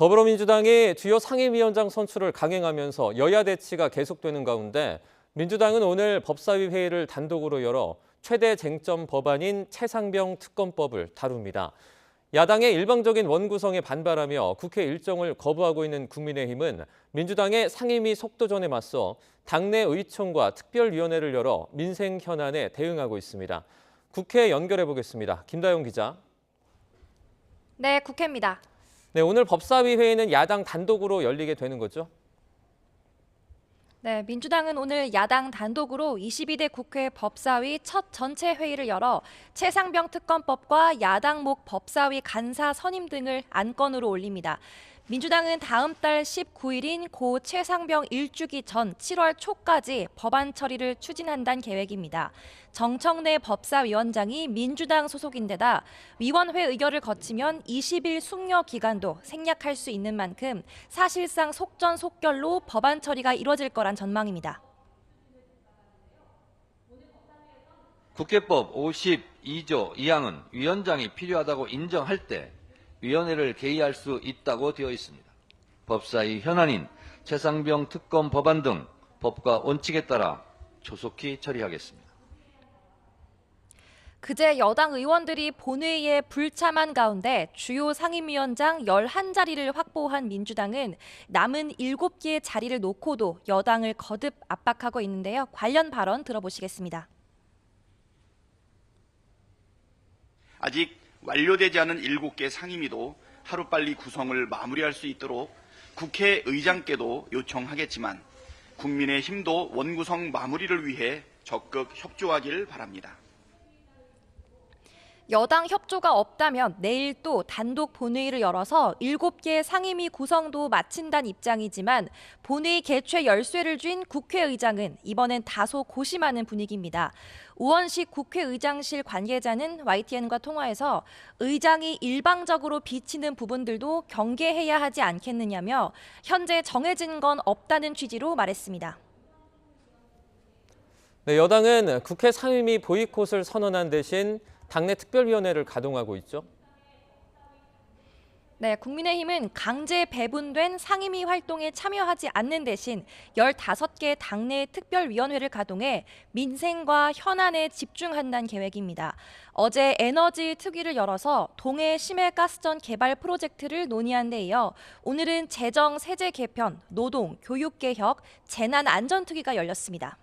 더불어민주당이 주요 상임위원장 선출을 강행하면서 여야 대치가 계속되는 가운데 민주당은 오늘 법사위 회의를 단독으로 열어 최대 쟁점 법안인 최상병 특검법을 다룹니다. 야당의 일방적인 원구성에 반발하며 국회 일정을 거부하고 있는 국민의힘은 민주당의 상임위 속도전에 맞서 당내 의총과 특별위원회를 열어 민생 현안에 대응하고 있습니다. 국회 연결해 보겠습니다. 김다영 기자. 네, 국회입니다. 네, 오늘 법사위 회의는 야당 단독으로 열리게 되는 거죠? 네, 민주당은 오늘 야당 단독으로 22대 국회 법사위 첫 전체 회의를 열어 최상병 특검법과 야당목 법사위 간사 선임 등을 안건으로 올립니다. 민주당은 다음 달 19일인 고 최상병 일주기 전 7월 초까지 법안 처리를 추진한다는 계획입니다. 정청래 법사위원장이 민주당 소속인데다 위원회 의결을 거치면 20일 숙려 기간도 생략할 수 있는 만큼 사실상 속전속결로 법안 처리가 이뤄질 거란 전망입니다. 국회법 52조 2항은 위원장이 필요하다고 인정할 때 위원회를 개의할 수 있다고 되어 있습니다. 법사위 현안인 최상병 특검 법안 등 법과 원칙에 따라 조속히 처리하겠습니다. 그제 여당 의원들이 본회의에 불참한 가운데 주요 상임위원장 11자리를 확보한 민주당은 남은 7개의 자리를 놓고도 여당을 거듭 압박하고 있는데요. 관련 발언 들어보시겠습니다. 아직 완료되지 않은 7개 상임위도 하루빨리 구성을 마무리할 수 있도록 국회의장께도 요청하겠지만 국민의힘도 원구성 마무리를 위해 적극 협조하길 바랍니다. 여당 협조가 없다면 내일 또 단독 본회의를 열어서 7개 상임위 구성도 마친다는 입장이지만 본회의 개최 열쇠를 쥔 국회의장은 이번엔 다소 고심하는 분위기입니다. 우원식 국회의장실 관계자는 YTN과 통화에서 의장이 일방적으로 비치는 부분들도 경계해야 하지 않겠느냐며 현재 정해진 건 없다는 취지로 말했습니다. 네, 여당은 국회 상임위 보이콧을 선언한 대신 당내 특별위원회를 가동하고 있죠. 네, 국민의힘은 강제 배분된 상임위 활동에 참여하지 않는 대신 15개 당내 특별위원회를 가동해 민생과 현안에 집중한다는 계획입니다. 어제 에너지 특위를 열어서 동해 심해가스전 개발 프로젝트를 논의한 데 이어 오늘은 재정 세제 개편, 노동, 교육 개혁, 재난 안전 특위가 열렸습니다.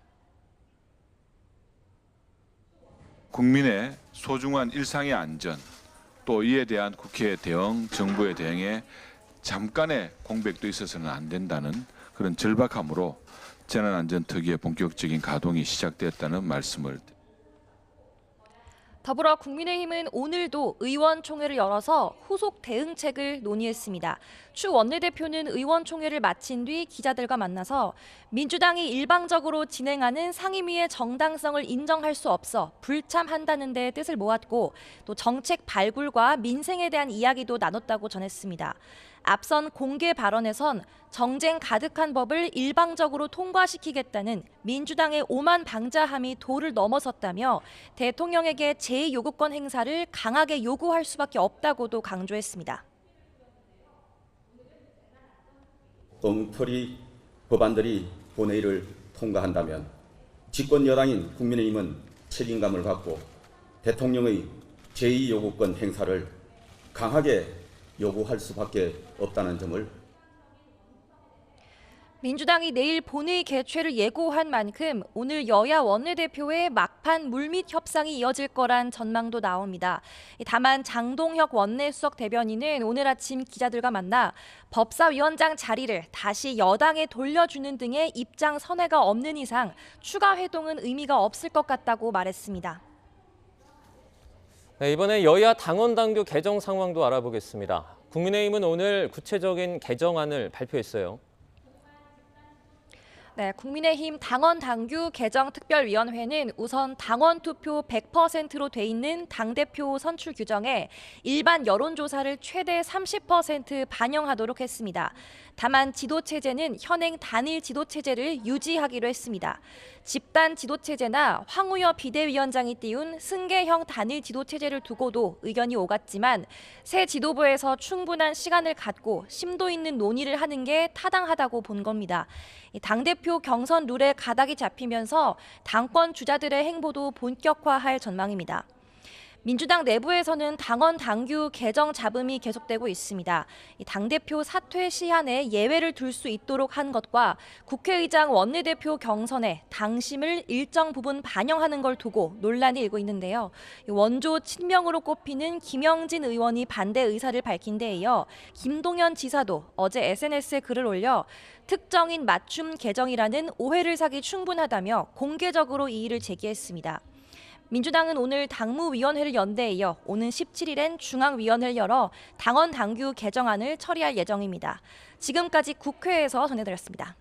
국민의 소중한 일상의 안전, 또 이에 대한 국회의 대응, 정부의 대응에 잠깐의 공백도 있어서는 안 된다는 그런 절박함으로 재난안전특위의 본격적인 가동이 시작됐다는 말씀을. 더불어 국민의힘은 오늘도 의원총회를 열어서 후속 대응책을 논의했습니다. 추 원내대표는 의원총회를 마친 뒤 기자들과 만나서 민주당이 일방적으로 진행하는 상임위의 정당성을 인정할 수 없어 불참한다는 데 뜻을 모았고 또 정책 발굴과 민생에 대한 이야기도 나눴다고 전했습니다. 앞선 공개 발언에선 정쟁 가득한 법을 일방적으로 통과시키겠다는 민주당의 오만 방자함이 도를 넘어섰다며 대통령에게 제2요구권 행사를 강하게 요구할 수밖에 없다고도 강조했습니다. 엉터리 법안들이 본회의를 통과한다면 집권 여당인 국민의힘은 책임감을 갖고 대통령의 제2요구권 행사를 강하게 요구할 수밖에 없다는 점을. 민주당이 내일 본회의 개최를 예고한 만큼 오늘 여야 원내대표의 막판 물밑 협상이 이어질 거란 전망도 나옵니다. 다만 장동혁 원내수석 대변인은 오늘 아침 기자들과 만나 법사위원장 자리를 다시 여당에 돌려주는 등의 입장 선회가 없는 이상 추가 회동은 의미가 없을 것 같다고 말했습니다. 네, 이번에 여야 당원 당규 개정 상황도 알아보겠습니다. 국민의힘은 오늘 구체적인 개정안을 발표했어요. 네, 국민의힘 당원당규 개정특별위원회는 우선 당원 투표 100%로 돼 있는 당대표 선출 규정에 일반 여론조사를 최대 30% 반영하도록 했습니다. 다만 지도체제는 현행 단일 지도체제를 유지하기로 했습니다. 집단 지도체제나 황우여 비대위원장이 띄운 승계형 단일 지도체제를 두고도 의견이 오갔지만 새 지도부에서 충분한 시간을 갖고 심도 있는 논의를 하는 게 타당하다고 본 겁니다. 당대표 경선 룰에 가닥이 잡히면서 당권 주자들의 행보도 본격화할 전망입니다. 민주당 내부에서는 당원 당규 개정 잡음이 계속되고 있습니다. 당대표 사퇴 시한에 예외를 둘 수 있도록 한 것과 국회의장 원내대표 경선에 당심을 일정 부분 반영하는 걸 두고 논란이 일고 있는데요. 원조 친명으로 꼽히는 김영진 의원이 반대 의사를 밝힌 데 이어 김동연 지사도 어제 SNS에 글을 올려 특정인 맞춤 개정이라는 오해를 사기 충분하다며 공개적으로 이의를 제기했습니다. 민주당은 오늘 당무위원회를 연 데 이어 오는 17일엔 중앙위원회를 열어 당원 당규 개정안을 처리할 예정입니다. 지금까지 국회에서 전해드렸습니다.